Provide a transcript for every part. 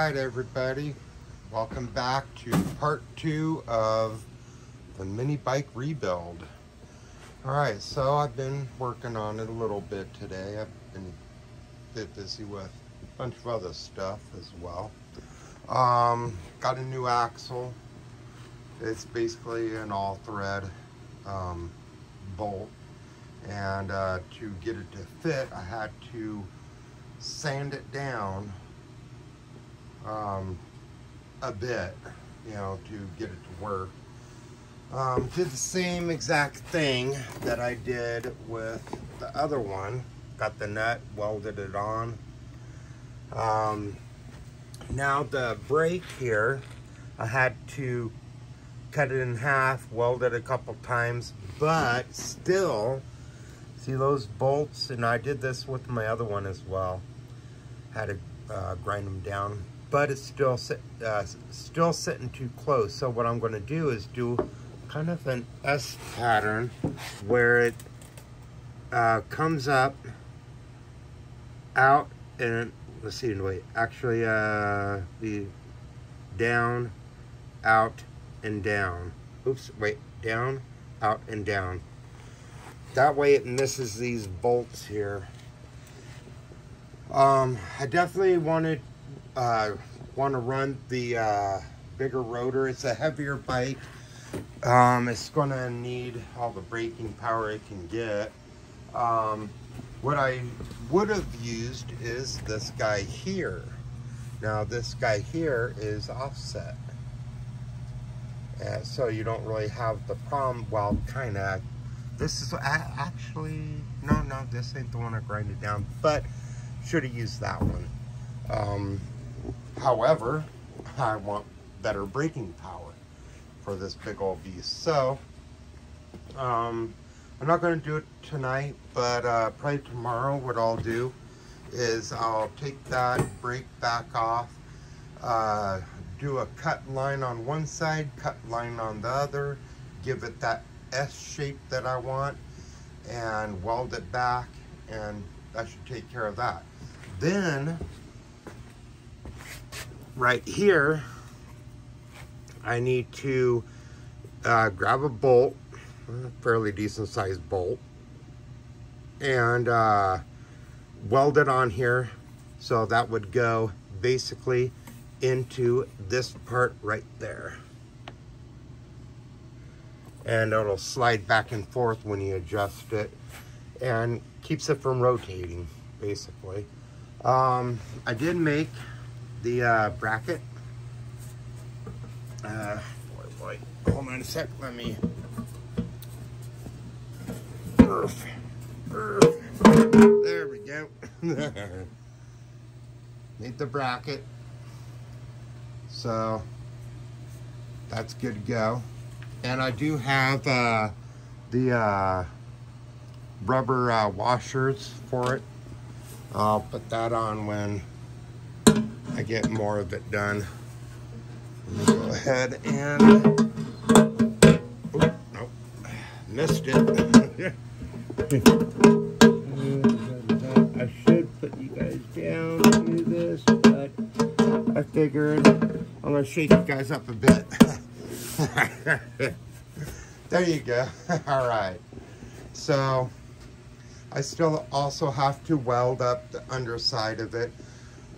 right, everybody. Welcome back to part 2 of the mini bike rebuild. All right, so I've been working on it a little bit today. I've been a bit busy with a bunch of other stuff as well. Got a new axle. It's basically an all-thread bolt, and to get it to fit, I had to sand it down a bit, you know, to get it to work. Did the same exact thing that I did with the other one. Got the nut, welded it on. Now the brake here, I had to cut it in half, weld it a couple times, but still, see those bolts, and I did this with my other one as well. Had to grind them down, but it's still sitting too close. So what I'm going to do is do kind of an S pattern where it comes up, out, and let's see, wait, actually be down, out, and down. Oops, wait, down, out, and down. That way it misses these bolts here. I definitely want to run the bigger rotor. It's a heavier bike. It's going to need all the braking power it can get. What I would have used is this guy here. Now this guy here is offset, so you don't really have the problem. Well, kind of. This is actually no, this ain't the one I grind it down, but should have used that one. However, I want better braking power for this big old beast. So, I'm not going to do it tonight, but probably tomorrow what I'll do is I'll take that brake back off, do a cut line on one side, cut line on the other, give it that S shape that I want, and weld it back, and that should take care of that. Then, right here, I need to grab a bolt, a fairly decent sized bolt, and weld it on here, so that would go basically into this part right there. And it'll slide back and forth when you adjust it, and keeps it from rotating, basically. I did make the bracket. Boy, hold on a sec. Let me. There we go. Made the bracket, so that's good to go. And I do have the rubber washers for it. I'll put that on when I get more of it done. Let me go ahead and... Oh, nope. Missed it. I should put you guys down to do this, but I figured I'm going to shake you guys up a bit. There you go. All right. So I still also have to weld up the underside of it.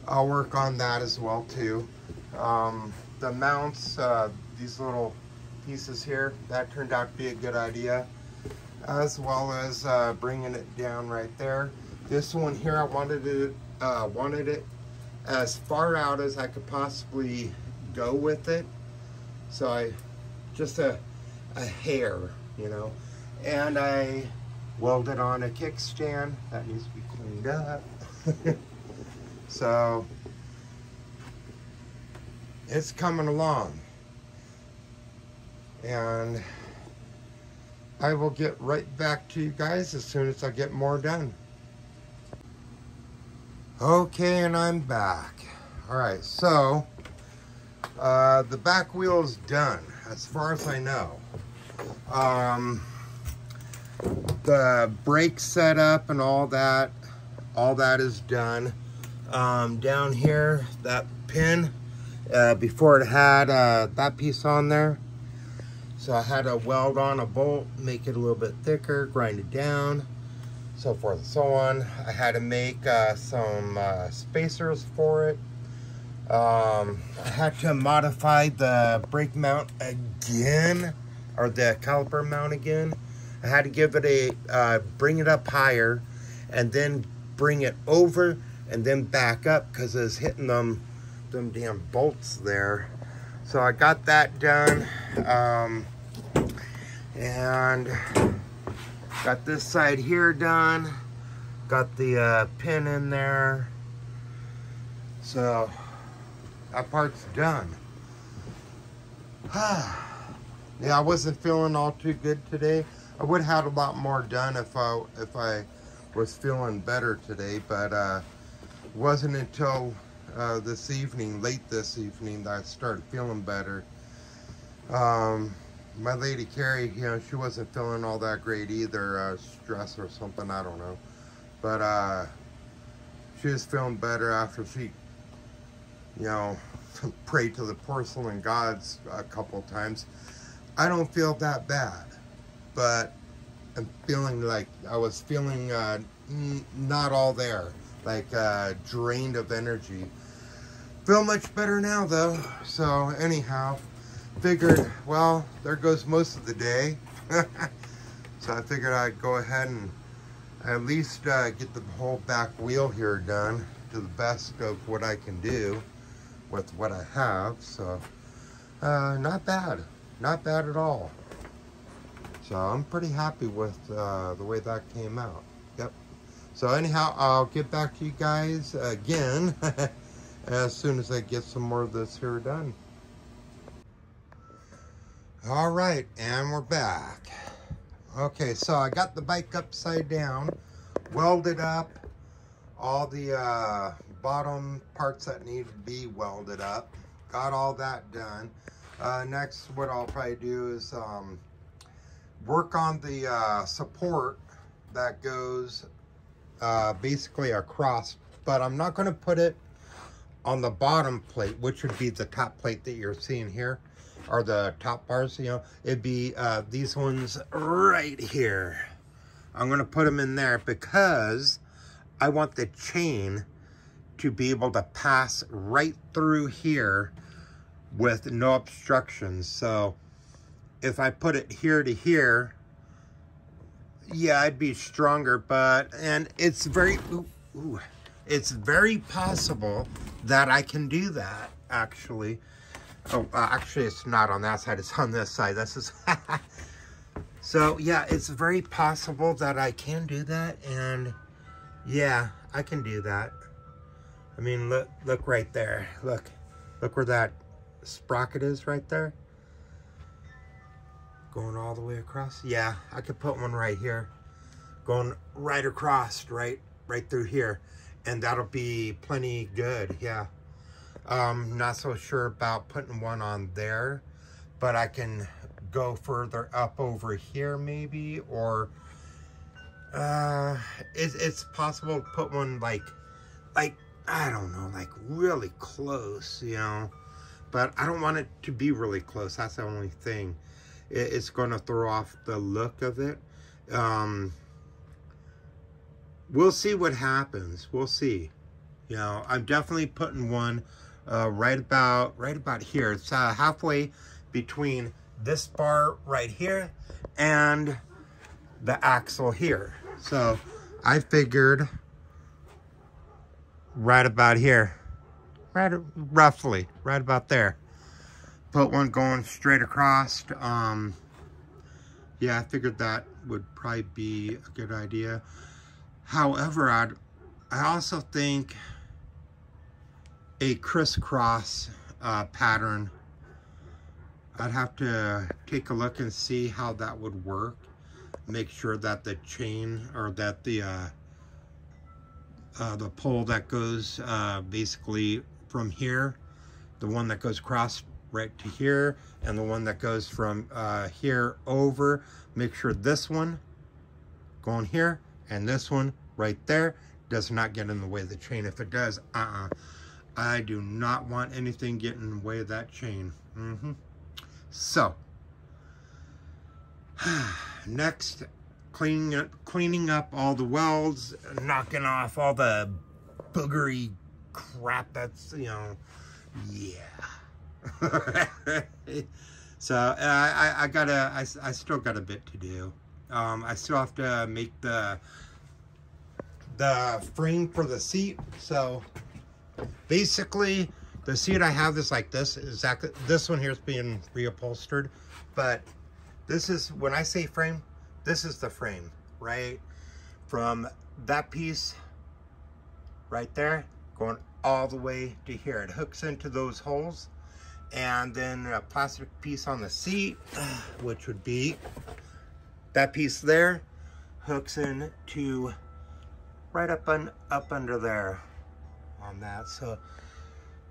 I'll work on that as well too. The mounts, these little pieces here, that turned out to be a good idea, as well as bringing it down right there. This one here, I wanted it as far out as I could possibly go with it. So I just a hair, you know, and I welded on a kickstand that needs to be cleaned up. So it's coming along, and I will get right back to you guys as soon as I get more done. Okay, and I'm back. All right, so the back wheel is done as far as I know. The brake setup and all that is done. Down here, that pin before it had that piece on there. So I had to weld on a bolt, make it a little bit thicker, grind it down, so forth and so on. I had to make some spacers for it. I had to modify the brake mount again, or the caliper mount again. I had to give it a, bring it up higher, and then bring it over, and then back up, because it was hitting them damn bolts there. So I got that done, and got this side here done. Got the pin in there. So that part's done. Yeah, I wasn't feeling all too good today. I would have had a lot more done if I was feeling better today, but it wasn't until this evening, late this evening, that I started feeling better. My lady Carrie, you know, she wasn't feeling all that great either, stress or something, I don't know. But she was feeling better after she, you know, prayed to the porcelain gods a couple times. I don't feel that bad, but I'm feeling like I was feeling not all there, like drained of energy. Feel much better now though. So anyhow, figured, well, there goes most of the day. So I figured I'd go ahead and at least get the whole back wheel here done to the best of what I can do with what I have. So not bad at all. So I'm pretty happy with the way that came out. Yep. So anyhow, I'll get back to you guys again as soon as I get some more of this here done. All right, and we're back. Okay, so I got the bike upside down, welded up all the bottom parts that need to be welded up. Got all that done. Next, what I'll probably do is work on the support that goes basically across, but I'm not going to put it on the bottom plate, which would be the top plate that you're seeing here, or the top bars, you know. It'd be these ones right here. I'm going to put them in there because I want the chain to be able to pass right through here with no obstructions. So if I put it here to here, yeah, I'd be stronger, and it's very, it's very possible that I can do that, actually. Oh, actually, it's not on that side, it's on this side. This is, so yeah, it's very possible that I can do that, and yeah, I can do that. I mean, look right there. Look where that sprocket is right there. Going all the way across. Yeah, I could put one right here. Going right across, right through here. And that'll be plenty good, yeah. Not so sure about putting one on there, but I can go further up over here maybe, or it's possible to put one like I don't know, like really close, you know. But I don't want it to be really close. That's the only thing. It's going to throw off the look of it. We'll see what happens. We'll see. You know, I'm definitely putting one right about here. It's halfway between this bar right here and the axle here. So I figured right about here, roughly right about there. Put one going straight across. Yeah, I figured that would probably be a good idea. However, I also think a crisscross pattern, I'd have to take a look and see how that would work. Make sure that the chain, or that the pole that goes basically from here, the one that goes across right to here, and the one that goes from here over, make sure this one going here and this one right there does not get in the way of the chain. If it does, I do not want anything getting in the way of that chain. So, next, cleaning up all the welds, knocking off all the boogery crap that's, you know, yeah. So I still got a bit to do. I still have to make the frame for the seat. So basically, the seat I have is like this. Exactly, this one here is being reupholstered, but this is, when I say frame, this is the frame, right? From that piece right there, going all the way to here. It hooks into those holes, and then a plastic piece on the seat, which would be that piece there, hooks in to right up under there on that. So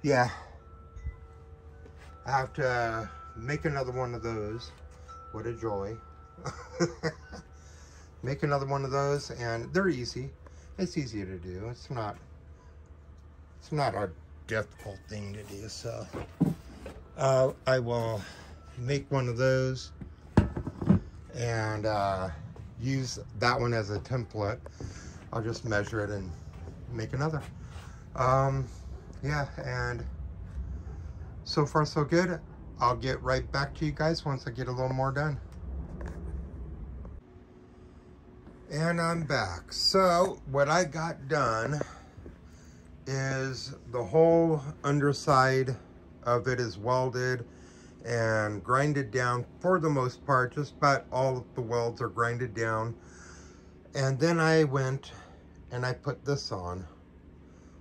yeah, I have to make another one of those. What a joy. Make another one of those, and they're easy. It's easy to do. It's not a difficult thing to do. So I will make one of those and use that one as a template. I'll just measure it and make another. Yeah, and so far so good. I'll get right back to you guys once I get a little more done. And I'm back. So what I got done is the whole underside of it is welded and grinded down for the most part. Just about all of the welds are grinded down. And then I went and I put this on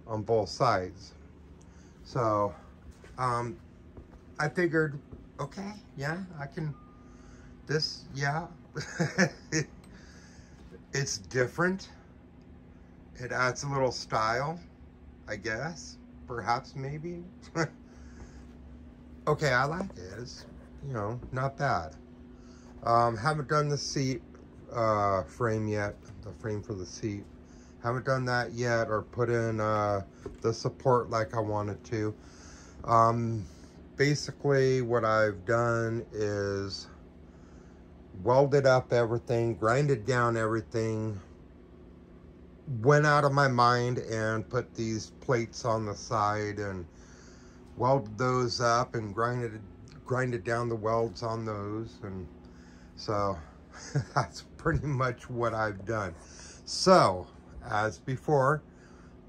both sides. So I figured, okay, yeah, I can, this, yeah. It's different. It adds a little style, I guess, perhaps, maybe. Okay, I like it. It's, you know, not bad. Haven't done the seat frame yet, the frame for the seat. Haven't done that yet, or put in the support like I wanted to. Basically what I've done is welded up everything, grinded down everything, went out of my mind and put these plates on the side and welded those up and grinded down the welds on those. And so that's pretty much what I've done. So as before,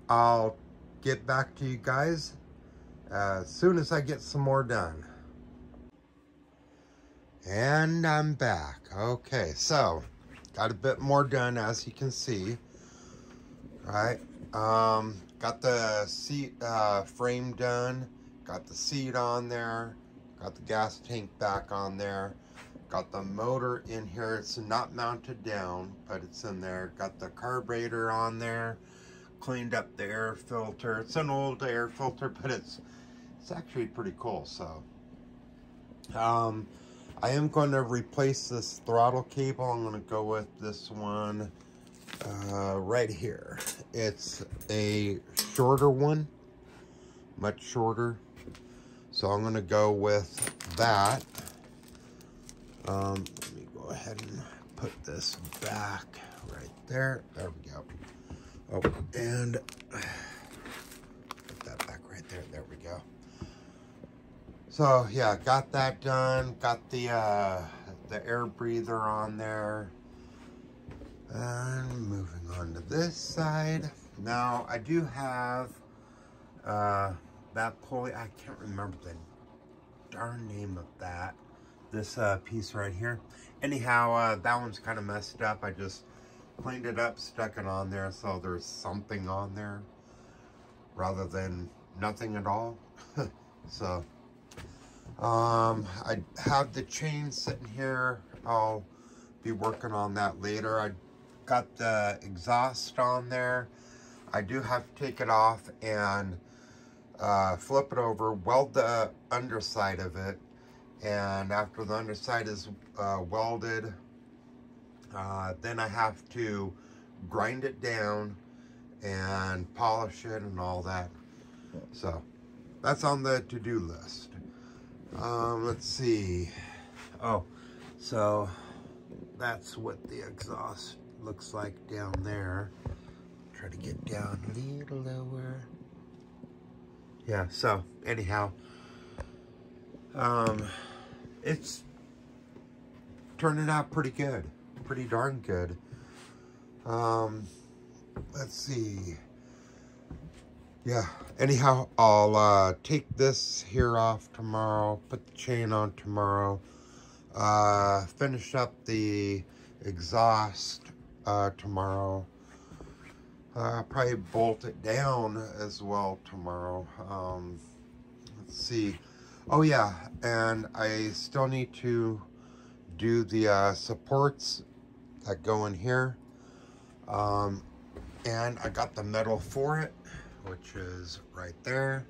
I'll get back to you guys as soon as I get some more done. And I'm back. Okay, so got a bit more done, as you can see. Right, got the seat frame done, got the seat on there, got the gas tank back on there, got the motor in here. It's not mounted down, but it's in there. Got the carburetor on there, cleaned up the air filter. It's an old air filter, but it's actually pretty cool. So I am going to replace this throttle cable. I'm going to go with this one right here. It's a shorter one, much shorter. So I'm going to go with that. Let me go ahead and put this back right there. There we go. Oh, and put that back right there. There we go. So yeah, got that done. Got the air breather on there. And moving on to this side. Now I do have that pulley. I can't remember the darn name of that. This piece right here. Anyhow, that one's kind of messed up. I just cleaned it up, stuck it on there, so there's something on there rather than nothing at all. So I have the chain sitting here. I'll be working on that later. I got the exhaust on there. I do have to take it off and flip it over, weld the underside of it, and after the underside is welded, then I have to grind it down and polish it and all that. So that's on the to-do list. Let's see. Oh, so that's what the exhaust looks like down there. Try to get down a little lower. Yeah, so anyhow, it's turning out pretty good. Pretty darn good. Let's see. Yeah, anyhow, I'll take this here off tomorrow, put the chain on tomorrow, finish up the exhaust tomorrow, probably bolt it down as well tomorrow. Let's see. Oh yeah, and I still need to do the supports that go in here. And I got the metal for it, which is right there.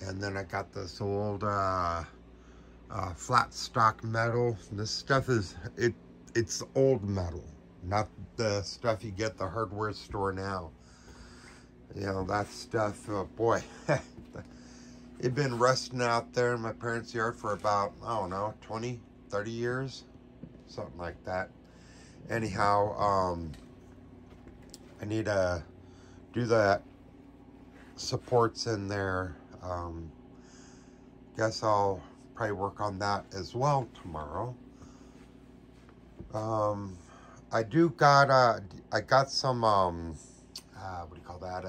And then I got this old flat stock metal. This stuff is, it's old metal, not the stuff you get at the hardware store now. You know, that stuff, oh boy, it'd been rusting out there in my parents' yard for about, I don't know, 20, 30 years, something like that. Anyhow, I need to do the supports in there. Guess I'll probably work on that as well tomorrow. I got some, what do you call that?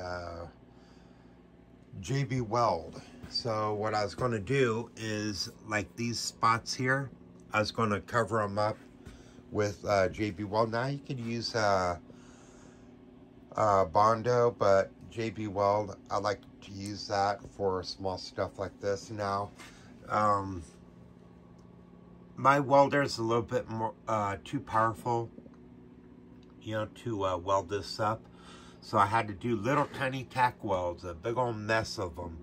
JB Weld. So what I was going to do is, like these spots here, I was going to cover them up with JB Weld. Now you could use Bondo, but JB Weld, I like to use that for small stuff like this. Now, my welder is a little bit more too powerful, you know, to weld this up. So I had to do little tiny tack welds, a big old mess of them,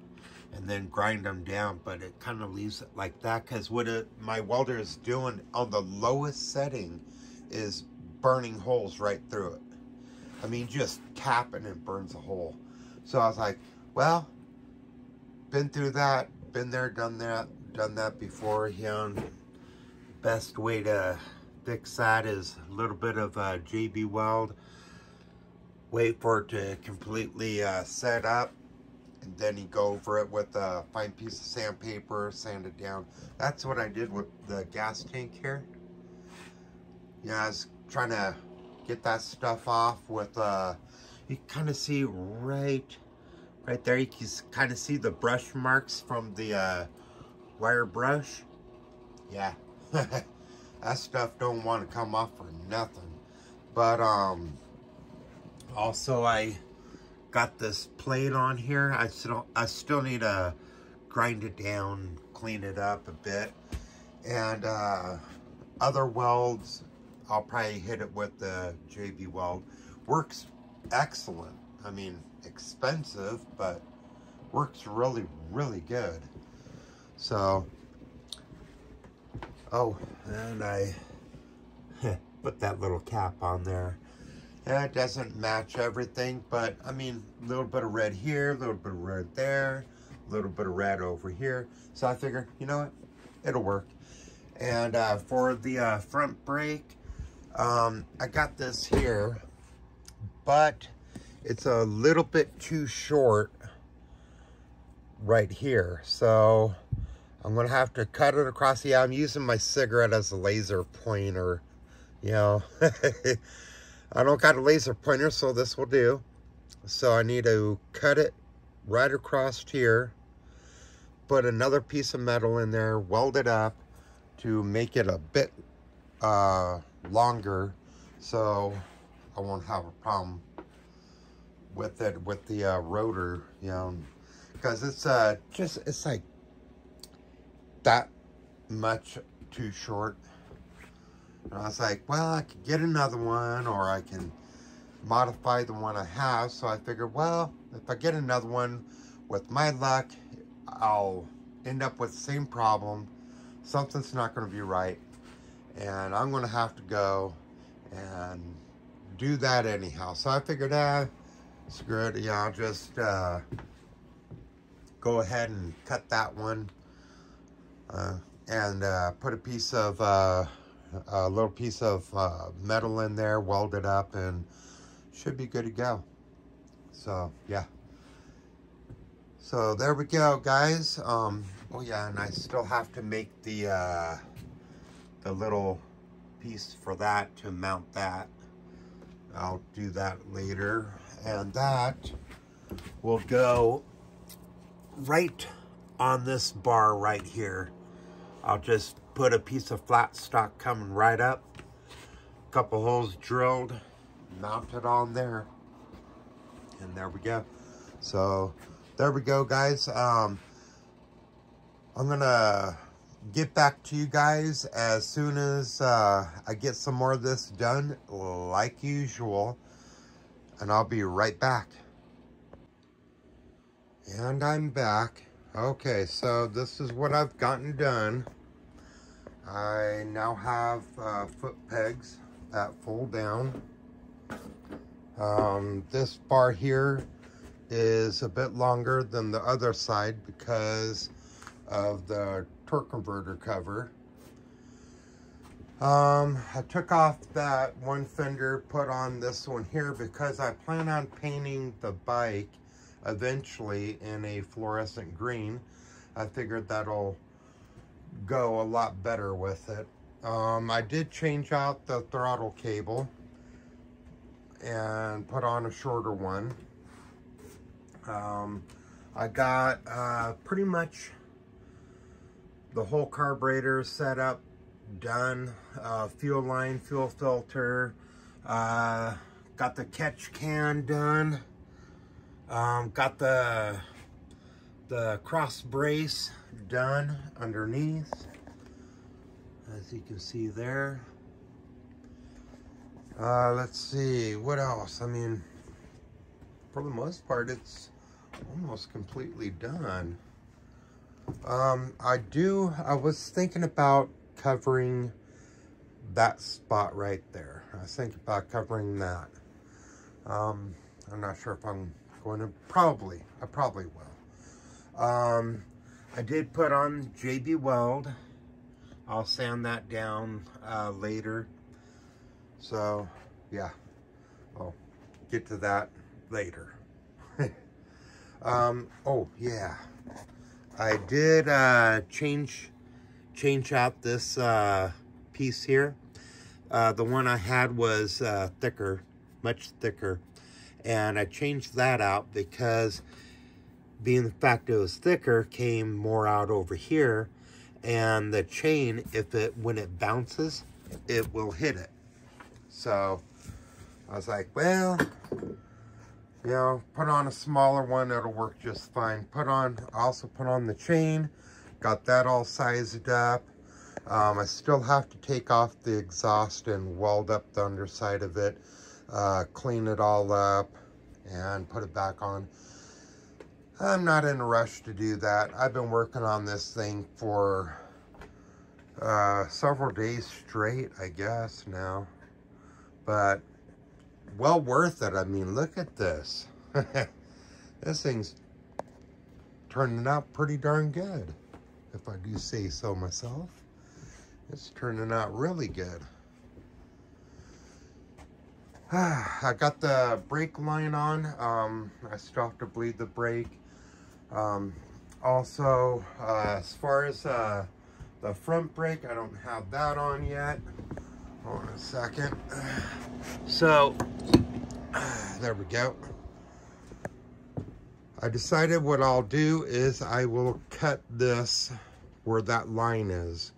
and then grind them down. But it kind of leaves it like that, because what my welder is doing on the lowest setting is burning holes right through it. I mean, just tapping and burns a hole. So I was like, well, been through that, been there, done that before. You know, best way to fix that is a little bit of JB Weld. Wait for it to completely set up, and then you go over it with a fine piece of sandpaper, sand it down. That's what I did with the gas tank here. Yeah, I was trying to get that stuff off with you kind of see right there, you can kind of see the brush marks from the wire brush. Yeah, that stuff don't want to come off for nothing. But also I got this plate on here. I still need to grind it down, clean it up a bit, and other welds I'll probably hit it with the JB Weld. Works excellent. I mean, expensive, but works really, really good. So, oh, and I put that little cap on there. Yeah, it doesn't match everything, but I mean, a little bit of red here, a little bit of red there, a little bit of red over here. So I figure, you know what, it'll work. And for the front brake, I got this here, but it's a little bit too short right here. So I'm going to have to cut it across. Yeah, I'm using my cigarette as a laser pointer, you know. I don't got a laser pointer, so this will do. So I need to cut it right across here, put another piece of metal in there, weld it up to make it a bit longer, so I won't have a problem with it, with the rotor, you know, because it's it's like that much too short. And I was like, well, I could get another one, or I can modify the one I have. So I figured, well, if I get another one, with my luck, I'll end up with the same problem. Something's not going to be right, and I'm going to have to go and do that anyhow. So I figured, screw it, yeah, I'll just go ahead and cut that one and put a piece of a little piece of metal in there, weld it up, and should be good to go. So yeah, so there we go, guys. Oh yeah, and I still have to make the little piece for that to mount that. I'll do that later, and that will go right on this bar right here. I'll just put a piece of flat stock coming right up, a couple holes drilled, mount it on there, and there we go. So there we go, guys. I'm gonna get back to you guys as soon as I get some more of this done, like usual, and I'll be right back. And I'm back. Okay, so this is what I've gotten done. I now have foot pegs that fold down. This bar here is a bit longer than the other side because of the torque converter cover. I took off that one fender, put on this one here because I plan on painting the bike eventually in a fluorescent green. I figured that'll go a lot better with it. I did change out the throttle cable and put on a shorter one. I got pretty much the whole carburetor set up, done. Fuel line, fuel filter, got the catch can done. Got the cross brace done underneath, as you can see there. Let's see, what else? I mean, for the most part, it's almost completely done. I was thinking about covering that spot right there. I was thinking about covering that. I'm not sure if I'm going to, I probably will. I did put on JB Weld. I'll sand that down later. So yeah, I'll get to that later. Oh yeah, I did change out this piece here. The one I had was thicker, much thicker, and I changed that out because being the fact it was thicker, came more out over here, and the chain, when it bounces, it will hit it. So I was like, well, you know, put on a smaller one, it'll work just fine. Also put on the chain, got that all sized up. I still have to take off the exhaust and weld up the underside of it, clean it all up, and put it back on. I'm not in a rush to do that. I've been working on this thing for several days straight, I guess, now. But well worth it. I mean, look at this. This thing's turning out pretty darn good, if I do say so myself. It's turning out really good. I got the brake line on. I still have to bleed the brake. Also, as far as the front brake, I don't have that on yet. Hold on a second. So, there we go. I decided what I'll do is I will cut this where that line is.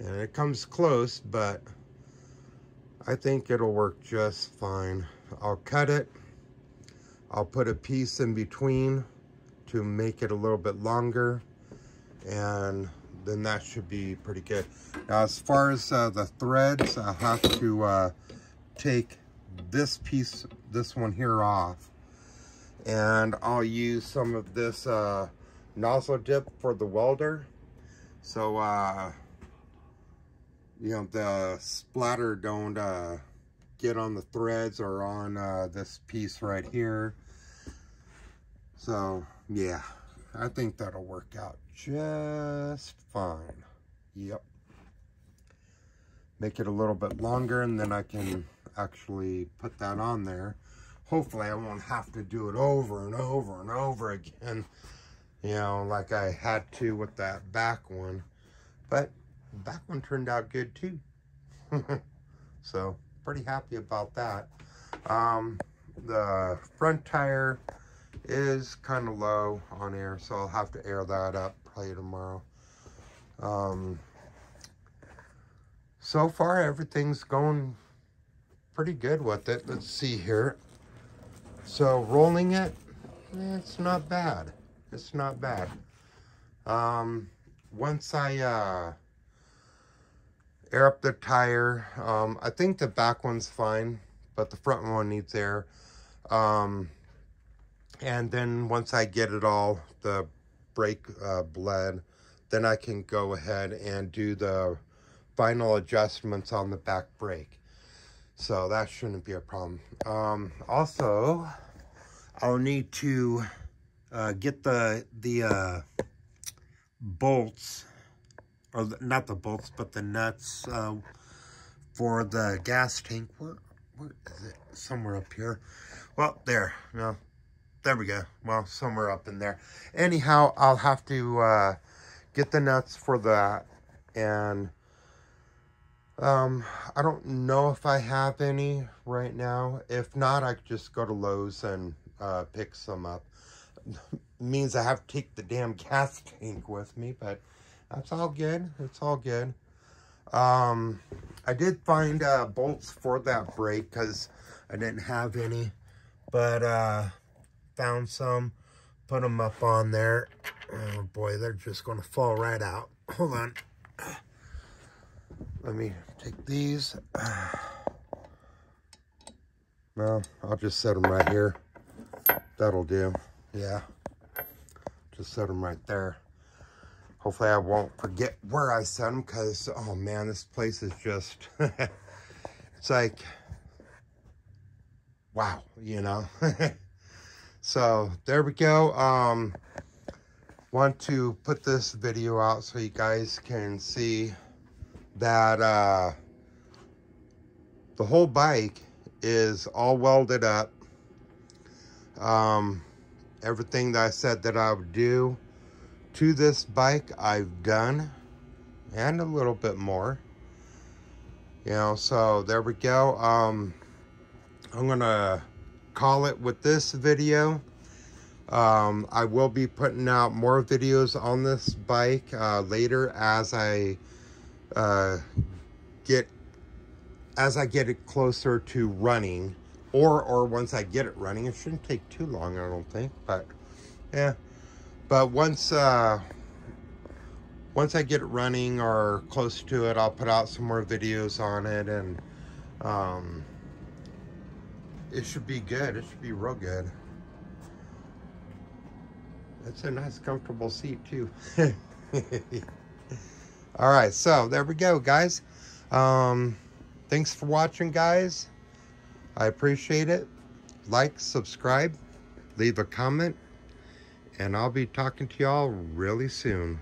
And it comes close, but I think it'll work just fine. I'll cut it. I'll put a piece in between to make it a little bit longer, and then that should be pretty good. Now, as far as the threads, I'll have to take this piece, this one here off, and I'll use some of this nozzle dip for the welder. So, you know, the splatter don't get on the threads or on this piece right here. So, yeah. I think that'll work out just fine. Yep. Make it a little bit longer, and then I can actually put that on there. Hopefully I won't have to do it over and over and over again, you know, like I had to with that back one. But the back one turned out good too. So pretty happy about that. The front tire is kind of low on air, so I'll have to air that up probably tomorrow. So far everything's going pretty good with it. Let's see here. So rolling it, it's not bad. It's not bad. Once I air up the tire, I think the back one's fine, but the front one needs air. And then once I get it all, the brake bled, then I can go ahead and do the final adjustments on the back brake. So that shouldn't be a problem. Also, I'll need to get the bolts, or not the bolts, but the nuts for the gas tank. Where is it? Somewhere up here. Well, there. No, there we go. Well, somewhere up in there. Anyhow, I'll have to get the nuts for that, and I don't know if I have any right now. If not, I could just go to Lowe's and pick some up. Means I have to take the damn gas tank with me, but that's all good. It's all good. I did find bolts for that brake because I didn't have any, but found some, put them up on there. Oh boy, they're just going to fall right out. Hold on. Let me take these. Well, I'll just set them right here. That'll do. Yeah. Just set them right there. Hopefully I won't forget where I set them, because, oh man, this place is just, it's like, wow, you know. So there we go. Want to put this video out so you guys can see that the whole bike is all welded up. Everything that I said that I would do to this bike, I've done, and a little bit more, you know. So there we go. I'm gonna call it with this video. I will be putting out more videos on this bike later as I get it closer to running, or once I get it running. It shouldn't take too long, I don't think, but yeah. But once I get it running or close to it, I'll put out some more videos on it, and it should be good. It should be real good. It's a nice, comfortable seat too. All right, so there we go, guys. Thanks for watching, guys. I appreciate it. Like, subscribe, leave a comment, and I'll be talking to y'all really soon.